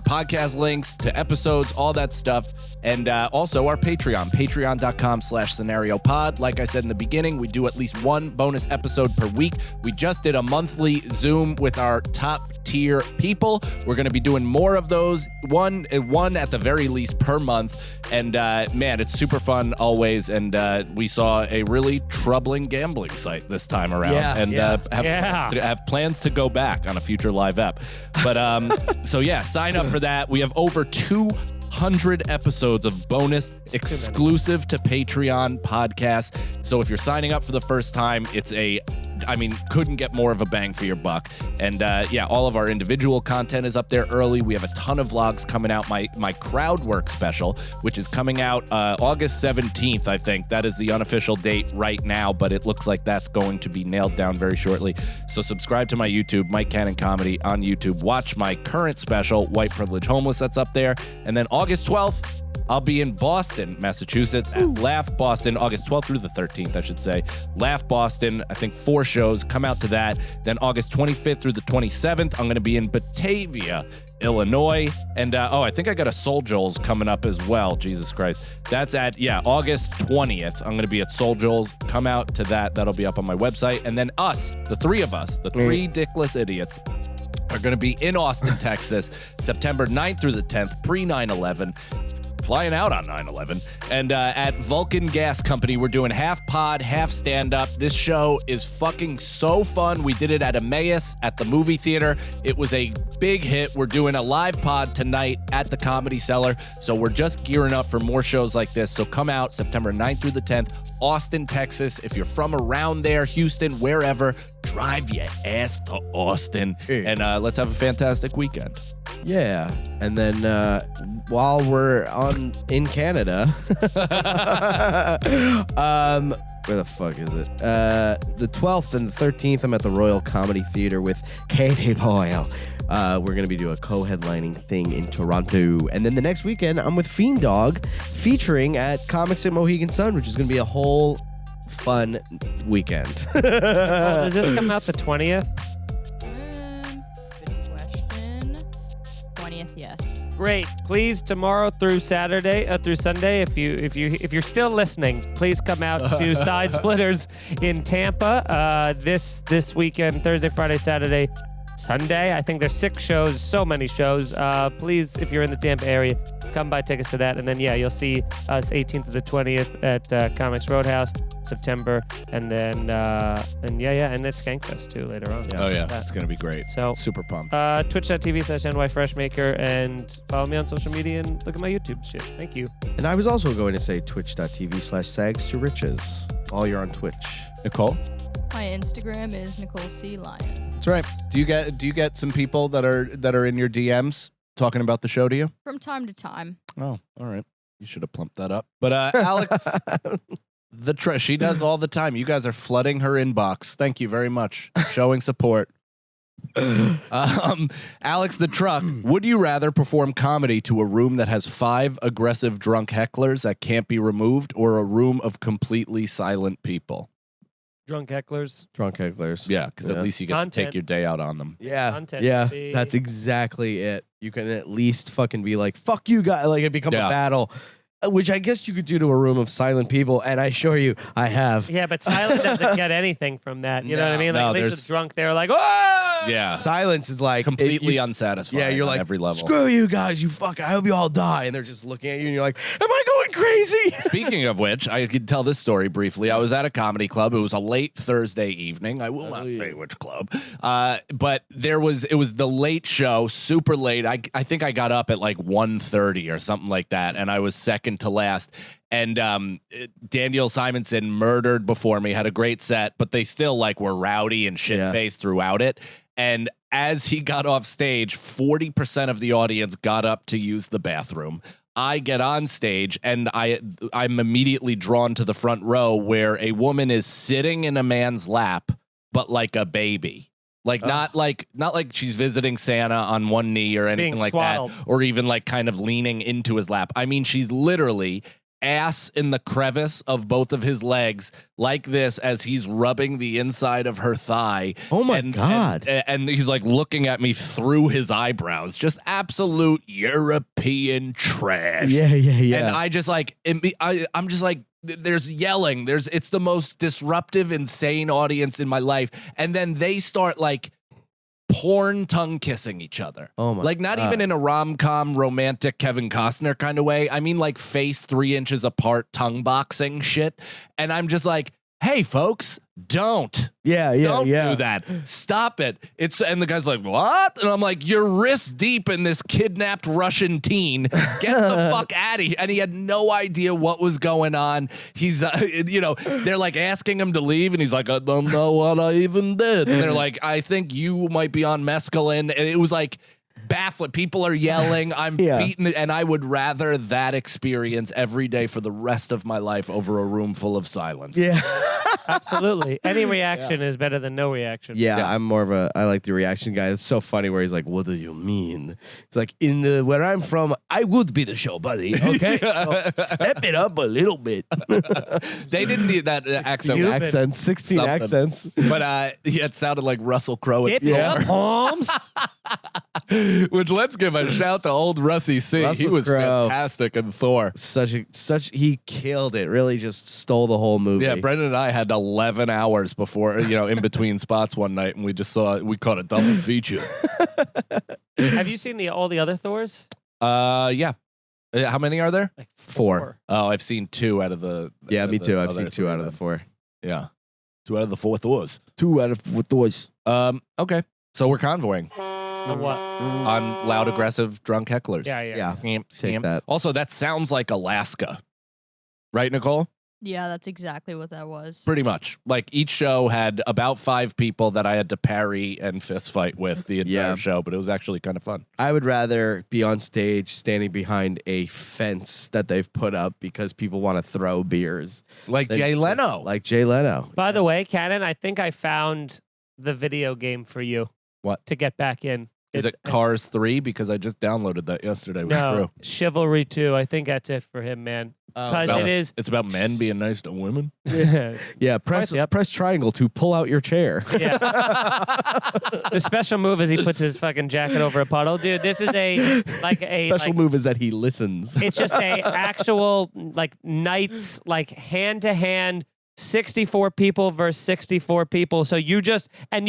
podcast links to episodes, all that stuff. And also our Patreon, patreon.com/scenario-pod. Like I said in the beginning, we do at least one bonus episode per week. We just did a monthly Zoom with our top tier people. We're going to be doing more of those, one at the very least per month. And man, it's super fun always. And we saw a really troubling gambling site this time around. Yeah, and yeah. have plans to go back on a future live app. But so yeah, sign up for that. We have over 200 episodes of bonus exclusive to Patreon podcasts. So if you're signing up for the first time, couldn't get more of a bang for your buck. And yeah, all of our individual content is up there early. We have a ton of vlogs coming out. My crowd work special, which is coming out August 17th, I think. That is the unofficial date right now, but it looks like that's going to be nailed down very shortly. So subscribe to my YouTube, Mike Cannon Comedy on YouTube. Watch my current special, White Privilege Homeless, that's up there. And then August 12th, I'll be in Boston, Massachusetts at Laugh Boston, August 12th through the 13th, I should say. Laugh Boston, I think 4 shows. Come out to that. Then August 25th through the 27th, I'm going to be in Batavia, Illinois. And I think I got a Soul Joel's coming up as well. Jesus Christ. That's at, August 20th. I'm going to be at Soul Joel's. Come out to that. That'll be up on my website. And then us, the 3 of us, the 3 dickless idiots, are going to be in Austin, Texas, September 9th through the 10th, pre-9/11. Flying out on 9/11. And at Vulcan Gas Company, we're doing half pod, half stand-up. This show is fucking so fun. We did it at Emmaus at the movie theater. It was a big hit. We're doing a live pod tonight at the Comedy Cellar. So we're just gearing up for more shows like this. So come out September 9th through the 10th, Austin, Texas. If you're from around there, Houston, wherever, drive your ass to Austin. And let's have a fantastic weekend. Yeah. And then while we're in Canada, where the fuck is it? The 12th and the 13th, I'm at the Royal Comedy Theatre with Katie Boyle. We're going to be doing a co-headlining thing in Toronto. And then the next weekend, I'm with Fiend Dog featuring at Comics at Mohegan Sun, which is going to be a whole fun weekend. Does this come out the 20th? Good question. 20th, yes. Great. Please tomorrow through Saturday, through Sunday, if you're still listening, please come out to Side Splitters in Tampa this weekend, Thursday, Friday, Saturday, Sunday. I think there's 6 shows, so many shows. Please, if you're in the Tampa area, come buy tickets to that. And then, you'll see us 18th to the 20th at Comics Roadhouse, September. And then, and at Skankfest, too, later on. Oh, yeah. It's going to be great. So, Super pumped. twitch.tv/NYFreshmaker, and follow me on social media and look at my YouTube shit. Thank you. And I was also going to say twitch.tv/sags to riches. All you're on Twitch. Nicole? My Instagram is Nicole C. Lyon. That's right. Do you get some people that are in your DMs talking about the show to you? From time to time. Oh, all right. You should have plumped that up. But Alex, she does all the time. You guys are flooding her inbox. Thank you very much. Showing support. Alex the Truck, would you rather perform comedy to a room that has 5 aggressive drunk hecklers that can't be removed, or a room of completely silent people? Drunk hecklers. Drunk hecklers. Yeah, because at least you get to take Content. your day out on them. Yeah. Content, Yeah. baby. That's exactly it. You can at least fucking be like, fuck you guys. Like, it become Yeah. a battle, which I guess you could do to a room of silent people. And I assure you, I have. Yeah, but silent doesn't get anything from that. You know what I mean? Like, No, at least there's- with drunk, they're like, oh! Yeah. Silence is like Completely unsatisfying. Yeah, you're on like every level. Screw you guys, you fuck. I hope you all die. And they're just looking at you, and you're like, am I going crazy? Speaking of which, I could tell this story briefly. I was at a comedy club. It was a late Thursday evening. I will not say which club. But it was the late show, super late. I think I got up at like 1:30 or something like that, and I was second to last. And Daniel Simonson murdered before me, had a great set, but they still like were rowdy and shit-faced throughout it. And as he got off stage, 40% of the audience got up to use the bathroom. I get on stage and I'm immediately drawn to the front row where a woman is sitting in a man's lap, but like a baby. Like not like she's visiting Santa on one knee or anything like swaddled. that, or even like kind of leaning into his lap. I mean, she's literally ass in the crevice of both of his legs like this as he's rubbing the inside of her thigh. Oh my God. And he's like looking at me through his eyebrows. Just absolute European trash. Yeah. And I just like, I'm just like, there's yelling. It's the most disruptive, insane audience in my life. And then they start like porn tongue kissing each other. Oh my Like not God. even in a rom-com romantic Kevin Costner kind of way. I mean like face 3 inches apart tongue boxing shit. And I'm just like, hey folks, don't do that. Stop it. And the guy's like, what? And I'm like, you're wrist deep in this kidnapped Russian teen. Get the fuck out of here. And he had no idea what was going on. He's, they're like asking him to leave. And he's like, I don't know what I even did. And they're like, I think you might be on mescaline. And it was like, baffling. People are yelling. I'm beaten, and I would rather that experience every day for the rest of my life over a room full of silence. Yeah. Absolutely. Any reaction is better than no reaction. Yeah, I'm more of I like the reaction guy. It's so funny where he's like, what do you mean? It's like, where I'm from, I would be the show, buddy. Okay? So step it up a little bit. They didn't need that accent. Stupid. Accents, 16 Something. accents. But it sounded like Russell Crowe. Dip your palms. Which let's give a shout to old Rusty C. Russell He was Crowe. fantastic in Thor. He killed it. Really just stole the whole movie. Yeah, Brendan and I had 11 hours before, in between spots one night, and we caught a double feature. Have you seen all the other Thors? Yeah. How many are there? Like 4. Oh, I've seen 2 out of the. Yeah, me too. I've other seen 2 out of the 4. Yeah, 2 out of the 4 Thors. 2 out of 4 Thors. Okay, so we're convoying What? on loud, aggressive, drunk hecklers. Yeah. Yeah. Scamp, Take scamp. that. Also, that sounds like Alaska, right, Nicole? Yeah, that's exactly what that was. Pretty much. Like each show had about 5 people that I had to parry and fist fight with the entire show, but it was actually kind of fun. I would rather be on stage standing behind a fence that they've put up because people want to throw beers. Like than Jay just- Leno. Like Jay Leno. By the way, Cannon, I think I found the video game for you. What? To get back in. Is it Cars 3? Because I just downloaded that yesterday. No, Chivalry 2. I think that's it for him, man. Because it is. It's about men being nice to women. Yeah, press Yep. press triangle to pull out your chair. Yeah. The special move is he puts his fucking jacket over a puddle. Dude, this is Special move is that he listens. It's just a actual knights hand to hand 64 people versus 64 people. So you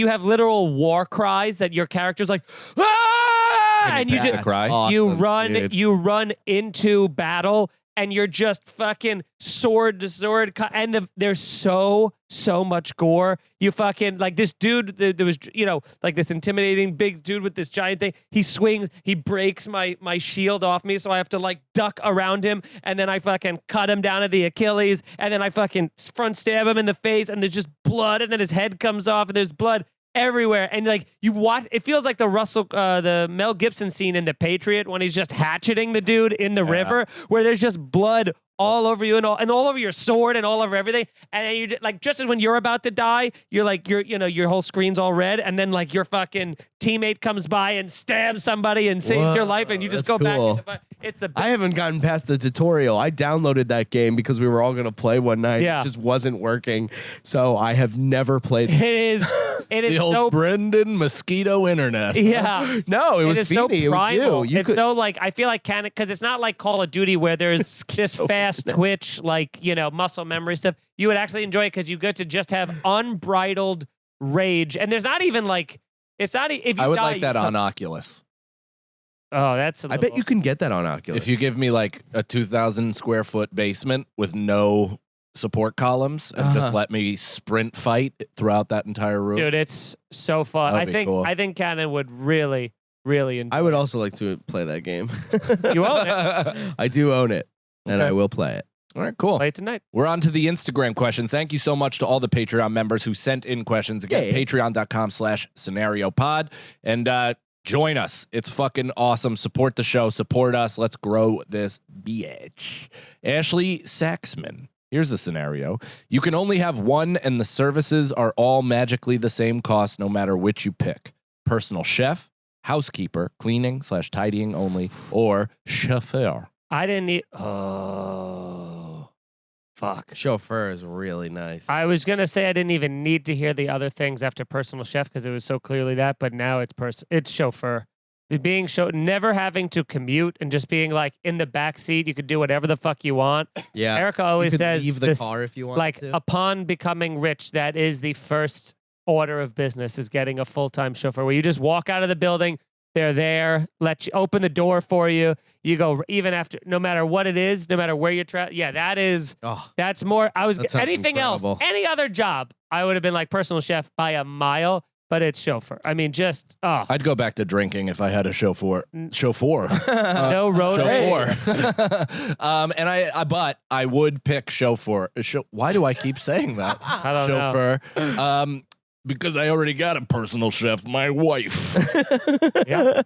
have literal war cries that your character's like, ah! And you just cry. Awesome, dude. you run into battle and you're just fucking sword to sword, and there's so much gore. You fucking this dude. There was this intimidating big dude with this giant thing. He swings, he breaks my shield off me, so I have to duck around him, and then I fucking cut him down to the Achilles, and then I fucking front stab him in the face, and there's just blood, and then his head comes off, and there's blood everywhere. And you watch, it feels like the Mel Gibson scene in The Patriot when he's just hatcheting the dude in the river, where there's just blood all over you and all over your sword and all over everything. And then you just as when you're about to die, your whole screen's all red, and then your fucking teammate comes by and stabs somebody and saves your life, and you just that's go cool. back. It's the I haven't gotten past the tutorial. I downloaded that game because we were all going to play one night. Yeah. It just wasn't working. So I have never played it. it is The old so Brendan Mosquito Internet. No, it was is so Feeney. It was primal. you. It's so I feel like because it's not like Call of Duty where there's this fast twitch muscle memory stuff. You would actually enjoy it because you get to just have unbridled rage, and there's not even It's not. If you I would die, like that you on Oculus. Oh, that's. I bet you can get that on Oculus. If you give me like a 2,000 square foot basement with no support columns and just let me sprint fight throughout that entire room. Dude, it's so fun. That'd be cool. I think Cannon would really enjoy. I would also like to play that game. You own it. I do own it, and Okay. I will play it. All right, cool. Play it tonight. We're on to the Instagram questions. Thank you so much to all the Patreon members who sent in questions. Again, Yeah. patreon.com/scenariopod. And join us. It's fucking awesome. Support the show. Support us. Let's grow this bitch. Ashley Saxman. Here's the scenario. You can only have one, and the services are all magically the same cost no matter which you pick. Personal chef, housekeeper, cleaning/tidying only, or chauffeur. I didn't need. Oh, fuck. Chauffeur is really nice. I was gonna say I didn't even need to hear the other things after personal chef because it was so clearly that, but now it's chauffeur. Never having to commute and just being like in the back seat, you could do whatever the fuck you want. Yeah. Erica always you could says leave the this, car if you want like to. upon becoming rich, that is the first order of business is getting a full-time chauffeur where you just walk out of the building, they're there, let you open the door for you. You go even after, no matter what it is, no matter where you're that's more. That sounds Anything else, incredible. any other job, I would have been like personal chef by a mile, but it's chauffeur. I mean, just I'd go back to drinking if I had a chauffeur. Chauffeur. no road. Chauffeur. But I would pick chauffeur. Why do I keep saying that? I don't know. Chauffeur. Because I already got a personal chef, my wife. Yeah.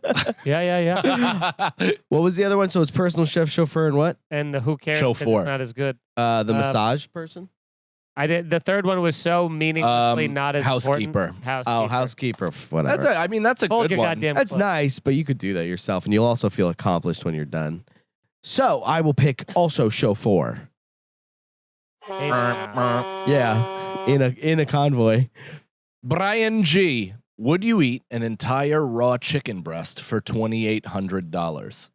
What was the other one? So it's personal chef, chauffeur, and what? And the who cares? 'cause Chauffeur. It's not as good. The massage person? I did. The third one was so meaninglessly not as housekeeper. important. Housekeeper. Oh, housekeeper. Whatever. That's a Hold good your one. goddamn. That's clothes. nice, but you could do that yourself, and you'll also feel accomplished when you're done. So I will pick also chauffeur. Hey, now. Yeah, in a convoy. Brian G. Would you eat an entire raw chicken breast for $2,800?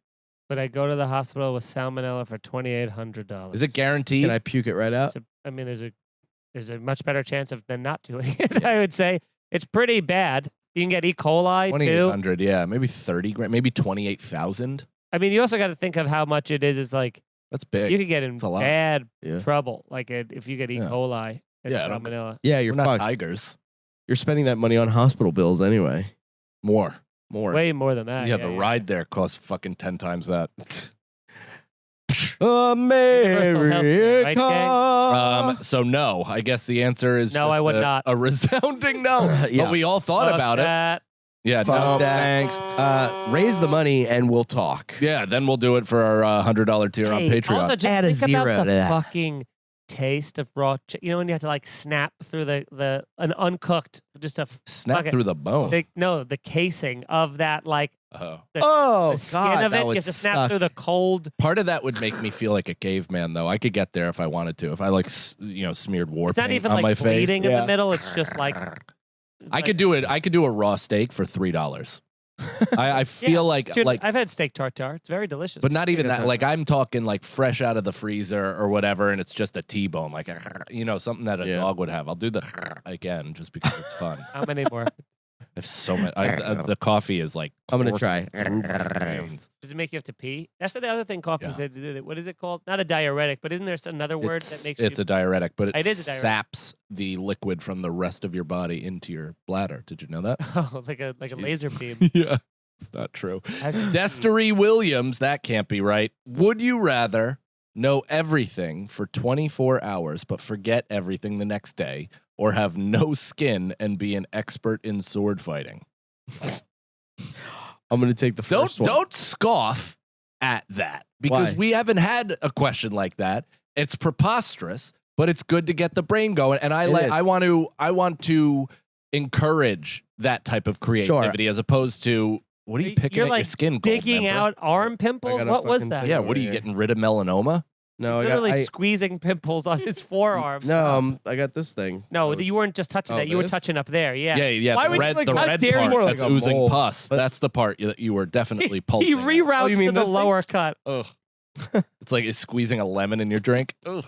But I go to the hospital with salmonella for $2,800. Is it guaranteed? Can I puke it right out? I mean, there's a much better chance of than not doing it. I would say it's pretty bad. You can get E. coli too. 2,800, yeah, maybe 30 grand, maybe 28,000. I mean, you also got to think of how much it is. It's like That's big. you could get in It's a lot. bad Yeah. trouble, like if you get E. Yeah. coli and Yeah, I don't- salmonella. Yeah, We're you're not fucked. tigers. You're spending that money on hospital bills anyway. More. Way more than that. Yeah, the ride there costs fucking 10 times that. Universal healthcare, right, America. So no, I guess the answer is No, just I would not. a resounding no. Yeah. But we all thought Fuck about it. that. Yeah, Fuck no, that. thanks. Raise the money and we'll talk. Yeah, then we'll do it for our $100 tier on Hey, Patreon. Also, just Add a think zero about to the that. fucking taste of raw chicken. You know when you have to like snap through an uncooked, just a Snap okay. through the bone. the casing of that like Oh. Oh, the skin God, of it. that You would have to snap suck. through the cold. Part of that would make me feel like a caveman, though. I could get there if I wanted to. If I like, smeared war It's not paint even on like my face. bleeding in Yeah. the middle. It's just like I could do it. I could do a raw steak for $3. I feel like Dude, like, I've had steak tartare. It's very delicious. but not even Steak that. tartare. Like I'm talking like fresh out of the freezer or whatever, and it's just a T-bone, like something that a Yeah. dog would have. I'll do the again just because it's fun. How many more? I have so many. The coffee is like. I'm gonna coursing try. through my veins. Does it make you have to pee? That's the other thing coffee Yeah. said. What is it called? Not a diuretic, but isn't there another word that makes It's you? a diuretic, but it It is a diuretic. saps the liquid from the rest of your body into your bladder. Did you know that? Oh, like a laser beam. Yeah, it's not true. I've- Destery Williams, that can't be right. Would you rather know everything for 24 hours but forget everything the next day, or have no skin and be an expert in sword fighting? I'm gonna take the first one. Don't scoff at that, because Why? we haven't had a question like that. It's preposterous, but it's good to get the brain going. And It is. I want to encourage that type of creativity as opposed to what are you picking You're at like your skin? digging Goldmember? out arm pimples. got a What was fucking that? Yeah, what are you Yeah. getting rid of melanoma? No, I got. Literally squeezing pimples on his forearm. No, I got this thing. No, That was- you weren't just touching Oh, that. You were this? touching up there. Yeah. Yeah. Why the would red, like, the how red dare you? part More like that's a oozing mole. pus. But- That's the part that you were definitely pulsing. He at. reroutes you mean to the this thing? lower cut. Ugh. It's like it's squeezing a lemon in your drink. Ugh.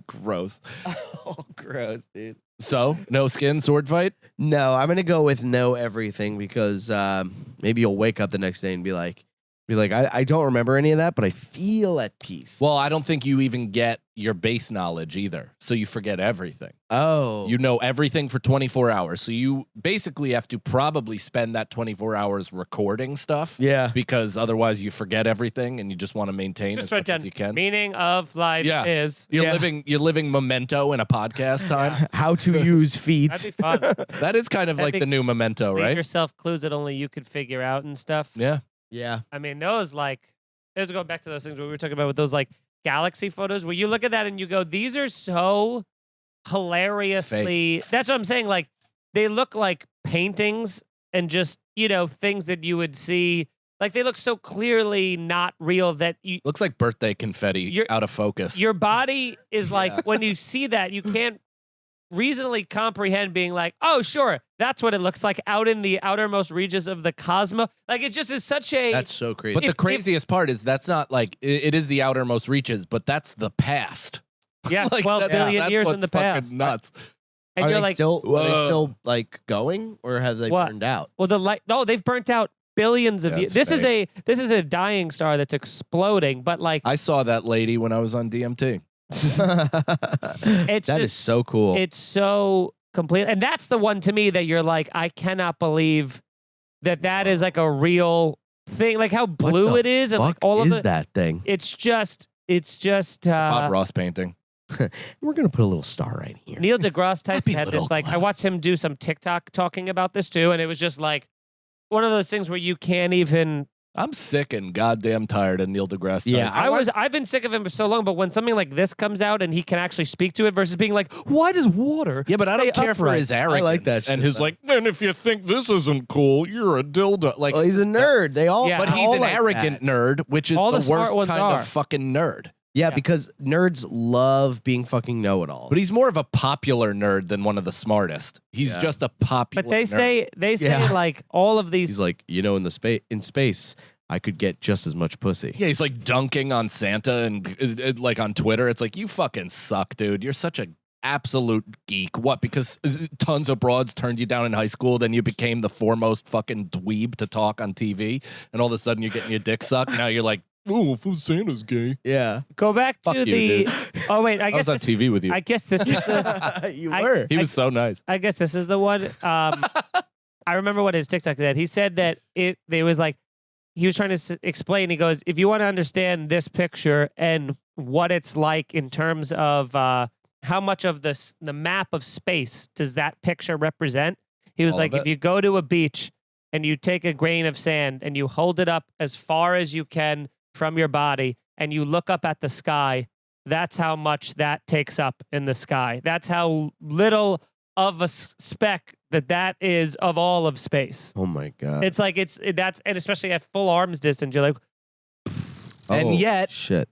Gross. Oh, gross, dude. So, no skin sword fight? No, I'm gonna go with no everything because maybe you'll wake up the next day and be like, I don't remember any of that, but I feel at peace. Well, I don't think you even get your base knowledge either. So you forget everything. Oh, You know everything for 24 hours. So you basically have to probably spend that 24 hours recording stuff. yeah. Because otherwise you forget everything and you just want to maintain Just as write much down as you can. meaning of life Yeah. is. You're Yeah. living memento in a podcast time. How to use feet. That'd be fun. That is kind of I like think the new memento, Make right? yourself clues that only you could figure out and stuff. Yeah. Yeah. I mean, those going back to those things we were talking about with those like galaxy photos where you look at that and you go, these are so hilariously. That's what I'm saying. Like they look like paintings and just, things that you would see. Like they look so clearly not real that Looks like birthday confetti You're- out of focus. your body is like, Yeah. when you see that, you can't reasonably comprehend being like, oh, sure, that's what it looks like out in the outermost reaches of the cosmos. Like it just is such a. That's so crazy. But the if- craziest part is that's not like it is the outermost reaches, but that's the past. yeah, Like, 12 billion that's years in what's the fucking past. nuts. And are you're they like, still Whoa. like going or have they What? burned out? well, the light. No, they've burnt out billions of Yeah, years. it's This is a dying star that's exploding. But like, I saw that lady when I was on DMT. it's That is just, so cool. it's so complete, and that's the one to me that you're like, I cannot believe that is like a real thing. Like how blue the it is, and like Fuck all of is it. that thing? It's just. Bob Ross painting. We're gonna put a little star right here. Neil deGrasse Tyson Happy had little this like I watched him clouds. do some TikTok talking about this too, and it was just like one of those things where you can't even. I'm sick and goddamn tired of Neil deGrasse Yeah, Tyson. I've been sick of him for so long, but when something like this comes out and he can actually speak to it versus being like, why does water? Yeah, but I don't stay care for upright?" his arrogance. like that And shit, his though. like, then if you think this isn't cool, you're a dildo. Like, Well, he's a nerd. They all, Yeah. but he's all an like arrogant that. nerd, which is All the the smart worst ones kind are. of fucking nerd. Yeah, Yeah. because nerds love being fucking know-it-all. But he's more of a popular nerd than one of the smartest. He's Yeah. just a popular. But they nerd. say Yeah. like all of these. He's like, in space, I could get just as much pussy. Yeah, he's like dunking on Santa and like on Twitter. It's like, you fucking suck, dude. You're such a absolute geek. What? Because tons of broads turned you down in high school, then you became the foremost fucking dweeb to talk on TV, and all of a sudden you're getting your dick sucked. Now you're like, oh, Santa's gay. Yeah, go back Fuck to you, the. dude. Oh wait, I I guess was on this, TV with you. I guess this is the. you I- were. He was so nice. I guess this is the one. I remember what his TikTok said. He said that they was like he was trying to explain. He goes, if you want to understand this picture and what it's like in terms of how much of the map of space does that picture represent? He was All like, of if it. you go to a beach and you take a grain of sand and you hold it up as far as you can from your body and you look up at the sky, that's how much that takes up in the sky. That's how little of a speck that is of all of space. Oh my god. It's like and especially at full arms distance, you're like, And Oh, yet- shit.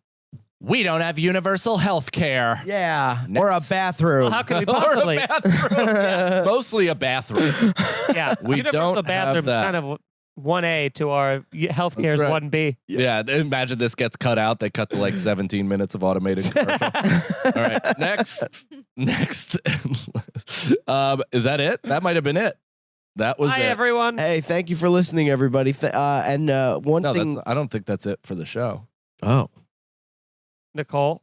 We don't have universal health care. Yeah, or a Next. bathroom. well, how can we Or a possibly? bathroom. Yeah, mostly a bathroom. Yeah, We universal don't have bathroom is that. kind of 1A to our healthcare is That's right. 1B. Yeah, imagine this gets cut out. They cut to like 17 minutes of automated commercial. All right, next. Is that it? That might have been it. That was Hi it. everyone. Hey, thank you for listening, everybody. And one No, thing. I don't think that's it for the show. Oh, Nicole,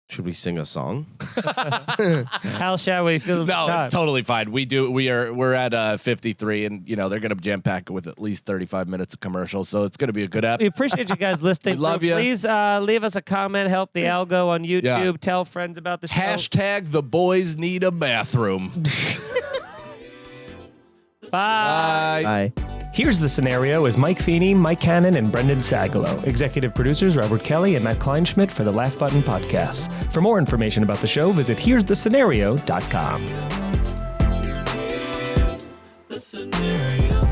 should we sing a song? how shall we feel? No, time? it's totally fine. We're at 53, and they're gonna jam pack it with at least 35 minutes of commercials, so it's gonna be a good app. We appreciate you guys listening. We love ya. Please leave us a comment. Help the algo on YouTube. Yeah. Tell friends about the show. Hashtag the boys need a bathroom. Bye. Bye. Bye. Here's the Scenario is Mike Feeney, Mike Cannon, and Brendan Sagalow. Executive producers Robert Kelly and Matt Kleinschmidt for the Laugh Button Podcasts. For more information about the show, visit here'sthescenario.com. The scenario.